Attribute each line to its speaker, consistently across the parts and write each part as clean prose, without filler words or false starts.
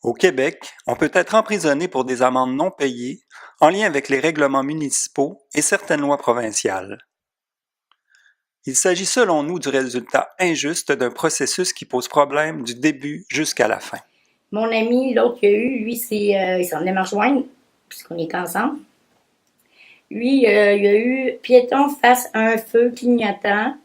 Speaker 1: Au Québec, on peut être emprisonné pour des amendes non payées en lien avec les règlements municipaux et certaines lois provinciales. Il s'agit selon nous du résultat injuste d'un processus qui pose problème du début jusqu'à la fin.
Speaker 2: Mon ami, l'autre qu'il y a eu, lui, il s'en venait me rejoindre, puisqu'on était ensemble. Lui, il y a eu piéton face à un feu clignotant,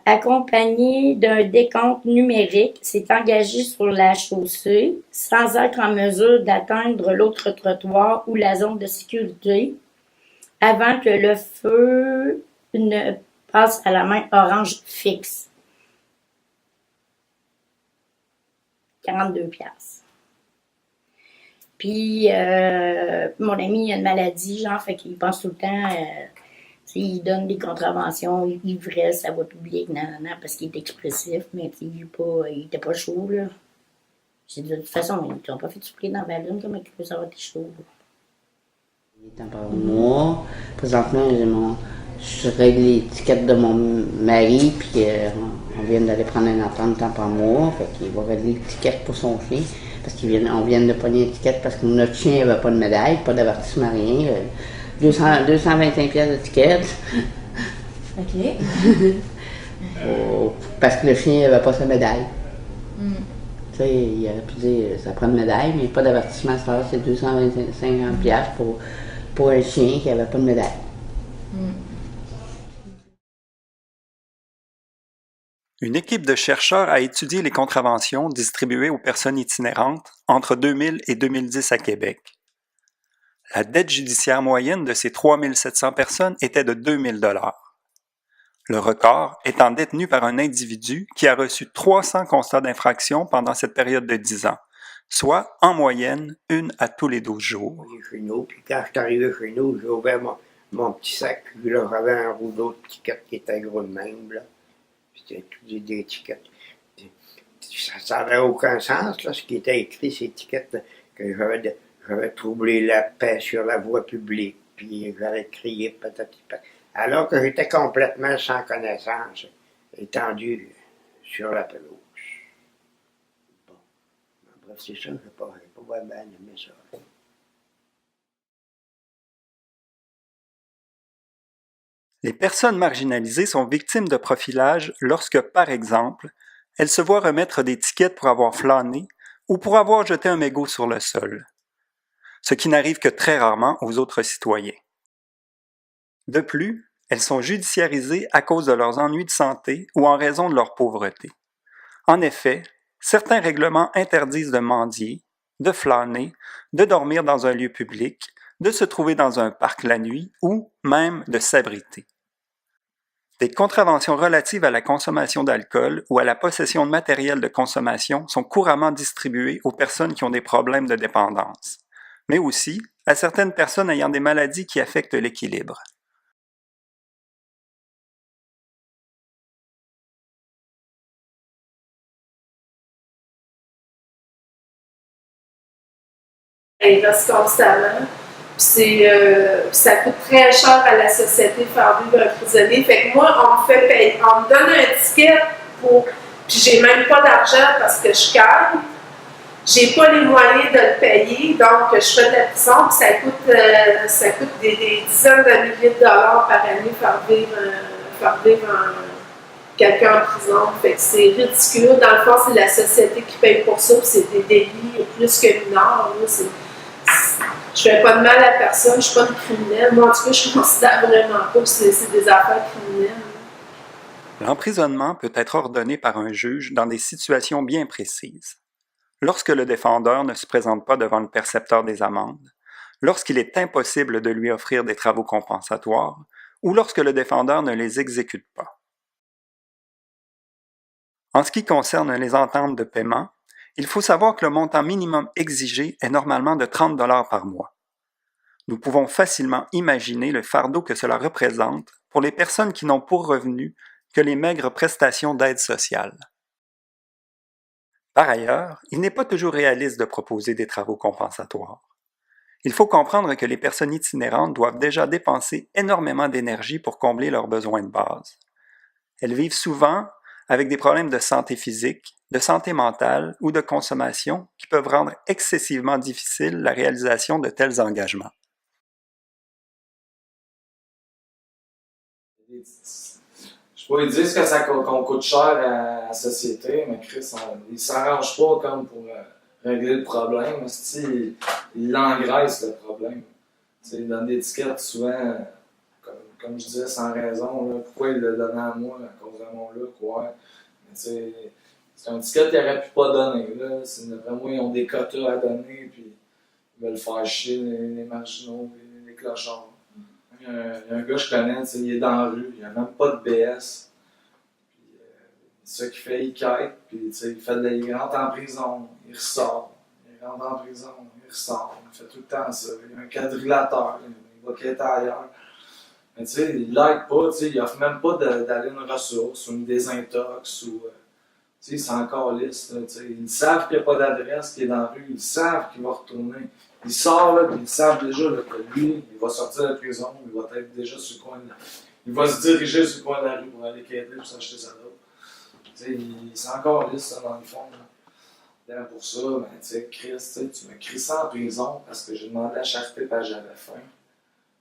Speaker 2: accompagné d'un décompte numérique, s'est engagé sur la chaussée sans être en mesure d'atteindre l'autre trottoir ou la zone de sécurité avant que le feu ne passe à la main orange fixe. 42 piastres. Puis, mon ami, il a une maladie, genre, fait qu'il pense tout le temps, il donne des contraventions, ivresse, ça va tout bien, non, parce qu'il est expressif, mais il était pas chaud, là. J'ai dit, de toute façon, ils t'ont pas fait souffler dans la ballon, comment tu peux savoir que t'es chaud, là?
Speaker 3: Il est encore moi. Présentement, je règle l'étiquette de mon mari, puis on vient d'aller prendre un entente temps par mois, fait qu'il va régler l'étiquette pour son chien, parce qu'on vient de pogner l'étiquette parce que notre chien n'avait pas de médaille, pas d'avertissement, rien. 225 pièces d'étiquette.
Speaker 4: OK.
Speaker 3: Parce que le chien n'avait pas sa médaille. Tu sais, il aurait pu dire ça prend une médaille, mais pas d'avertissement, ça c'est 225 pièces pour un chien qui n'avait pas de médaille.
Speaker 1: Une équipe de chercheurs a étudié les contraventions distribuées aux personnes itinérantes entre 2000 et 2010 à Québec. La dette judiciaire moyenne de ces 3700 personnes était de 2000 $. Le record étant détenu par un individu qui a reçu 300 constats d'infraction pendant cette période de 10 ans, soit en moyenne une à tous les 12 jours.
Speaker 5: Chez nous, puis quand je suis arrivé chez nous, j'ai ouvert mon petit sac, puis là j'avais un rouleau de tickets qui était gros de même, là. C'était tous des étiquettes. Ça n'avait aucun sens, là, ce qui était écrit, ces étiquettes, que j'avais troublé la paix sur la voie publique, puis j'avais crié patati patata. Alors que j'étais complètement sans connaissance, étendu sur la pelouse. Bon. Bref, c'est ça, je n'ai pas vraiment aimé ça.
Speaker 1: Les personnes marginalisées sont victimes de profilage lorsque, par exemple, elles se voient remettre des tickets pour avoir flâné ou pour avoir jeté un mégot sur le sol, ce qui n'arrive que très rarement aux autres citoyens. De plus, elles sont judiciarisées à cause de leurs ennuis de santé ou en raison de leur pauvreté. En effet, certains règlements interdisent de mendier, de flâner, de dormir dans un lieu public, de se trouver dans un parc la nuit ou même de s'abriter. Des contraventions relatives à la consommation d'alcool ou à la possession de matériel de consommation sont couramment distribuées aux personnes qui ont des problèmes de dépendance, mais aussi à certaines personnes ayant des maladies qui affectent l'équilibre.
Speaker 4: Elle reste constamment. Ça coûte très cher à la société de faire vivre un prisonnier. Fait que moi, on me fait payer, on me donne un ticket pour. Puis j'ai même pas d'argent parce que je calme. J'ai pas les moyens de le payer, donc je fais de la prison, puis ça coûte des dizaines de milliers de dollars par année faire vivre quelqu'un en prison. Fait que c'est ridicule. Dans le fond, c'est la société qui paye pour ça, puis c'est des délits plus que mineurs. Je fais pas de mal à personne, je suis pas une criminelle. Moi, en tout cas, je considère vraiment pas que c'est des affaires criminelles.
Speaker 1: L'emprisonnement peut être ordonné par un juge dans des situations bien précises. Lorsque le défendeur ne se présente pas devant le percepteur des amendes, lorsqu'il est impossible de lui offrir des travaux compensatoires, ou lorsque le défendeur ne les exécute pas. En ce qui concerne les ententes de paiement, il faut savoir que le montant minimum exigé est normalement de 30 $ par mois. Nous pouvons facilement imaginer le fardeau que cela représente pour les personnes qui n'ont pour revenu que les maigres prestations d'aide sociale. Par ailleurs, il n'est pas toujours réaliste de proposer des travaux compensatoires. Il faut comprendre que les personnes itinérantes doivent déjà dépenser énormément d'énergie pour combler leurs besoins de base. Elles vivent souvent avec des problèmes de santé physique, de santé mentale ou de consommation qui peuvent rendre excessivement difficile la réalisation de tels engagements.
Speaker 6: Je sais pas, ils disent que qu'on coûte cher à la société, mais Chris, ils s'arrangent pas comme pour régler le problème. Ils l'engraissent le problème. T'sais, ils donnent des étiquettes souvent, comme je disais, sans raison. Là, pourquoi ils le donnaient à moi à cause de mon look? Ouais. Mais c'est un ticket qu'ils n'auraient pu pas donner. Là. Vraiment, ils ont des quotas à donner, puis ils veulent faire chier les marginaux, les clochards. Il y a un gars que je connais, il est dans la rue, il n'a même pas de BS. Puis, ce qu'il fait, il quête, puis il rentre en prison, il ressort. Il rentre en prison, il ressort. Il fait tout le temps ça. Il y a un quadrilateur, il va quêter ailleurs. Mais il l'aide pas, il offre même pas d'aller une ressource ou une désintox. Ils s'en calissent. Ils savent qu'il n'y a pas d'adresse, qu'il est dans la rue, ils savent qu'il va retourner. Il sort, là, puis ils savent déjà là, que lui, il va sortir de la prison, il va être déjà sur le coin de la... Il va se diriger sur le coin de la rue pour aller quêter pour s'acheter sa dope. Il s'en calisse, ça, dans le fond. Là. Pour ça, ben, Chris, tu m'as crissé en prison parce que j'ai demandé la charité parce que j'avais faim.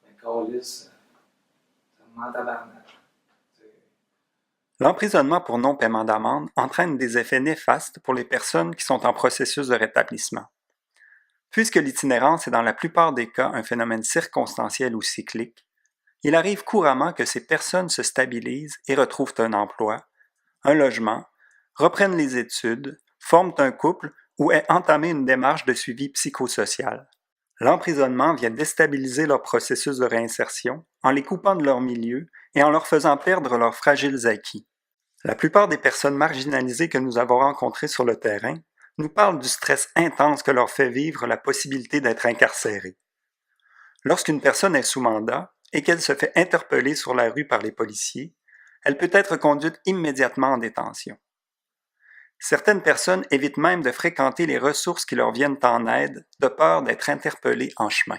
Speaker 6: Mais calisse, ça me ment tabarnak.
Speaker 1: L'emprisonnement pour non-paiement d'amende entraîne des effets néfastes pour les personnes qui sont en processus de rétablissement. Puisque l'itinérance est dans la plupart des cas un phénomène circonstanciel ou cyclique, il arrive couramment que ces personnes se stabilisent et retrouvent un emploi, un logement, reprennent les études, forment un couple ou aient entamé une démarche de suivi psychosocial. L'emprisonnement vient déstabiliser leur processus de réinsertion en les coupant de leur milieu et en leur faisant perdre leurs fragiles acquis. La plupart des personnes marginalisées que nous avons rencontrées sur le terrain nous parlent du stress intense que leur fait vivre la possibilité d'être incarcérée. Lorsqu'une personne est sous mandat et qu'elle se fait interpeller sur la rue par les policiers, elle peut être conduite immédiatement en détention. Certaines personnes évitent même de fréquenter les ressources qui leur viennent en aide de peur d'être interpellées en chemin.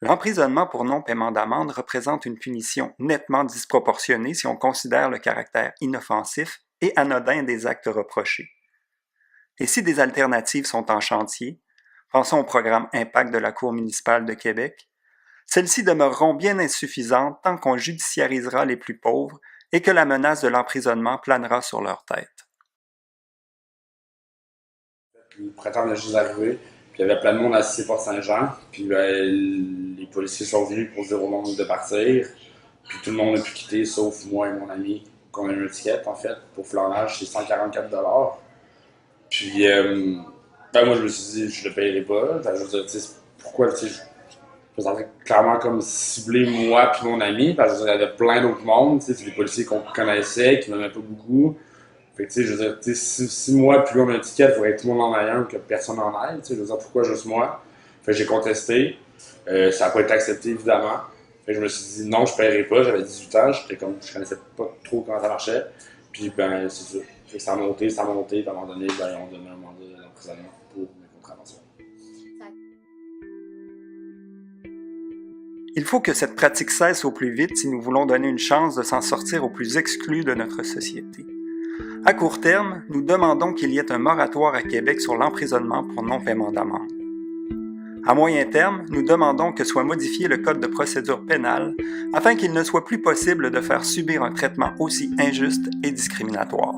Speaker 1: L'emprisonnement pour non-paiement d'amende représente une punition nettement disproportionnée si on considère le caractère inoffensif et anodin des actes reprochés. Et si des alternatives sont en chantier, pensons au programme Impact de la Cour municipale de Québec, celles-ci demeureront bien insuffisantes tant qu'on judiciarisera les plus pauvres et que la menace de l'emprisonnement planera sur leur tête.
Speaker 7: Le printemps venait juste d'arriver, puis il y avait plein de monde assis pour Saint-Jean, puis les policiers sont venus pour dire au monde de partir, puis tout le monde a pu quitter sauf moi et mon ami, qu'on a une étiquette en fait, pour flanage, c'est 144$. Puis, moi, je me suis dit, je le payerai pas. Je veux dire, pourquoi, je me sentais clairement comme ciblé moi puis mon ami, parce qu'il y avait plein d'autres mondes, c'est des policiers qu'on connaissait, qui m'aimaient pas beaucoup. Fait que, je veux dire, si moi puis lui on a une étiquette, il faudrait que tout le monde en aille un ou que personne n'en aille. Je veux dire, pourquoi juste moi? Fait que j'ai contesté. Ça n'a pas été accepté, évidemment. Fait que je me suis dit, non, je paierai pas. J'avais 18 ans, je connaissais pas trop comment ça marchait. Puis, ben, c'est ça. Fait que ça a monté, puis à un moment donné, ben, on donnait un mandat d'emprisonnement pour mes contraventions.
Speaker 1: Il faut que cette pratique cesse au plus vite si nous voulons donner une chance de s'en sortir aux plus exclus de notre société. À court terme, nous demandons qu'il y ait un moratoire à Québec sur l'emprisonnement pour non-paiement d'amende. À moyen terme, nous demandons que soit modifié le Code de procédure pénale afin qu'il ne soit plus possible de faire subir un traitement aussi injuste et discriminatoire.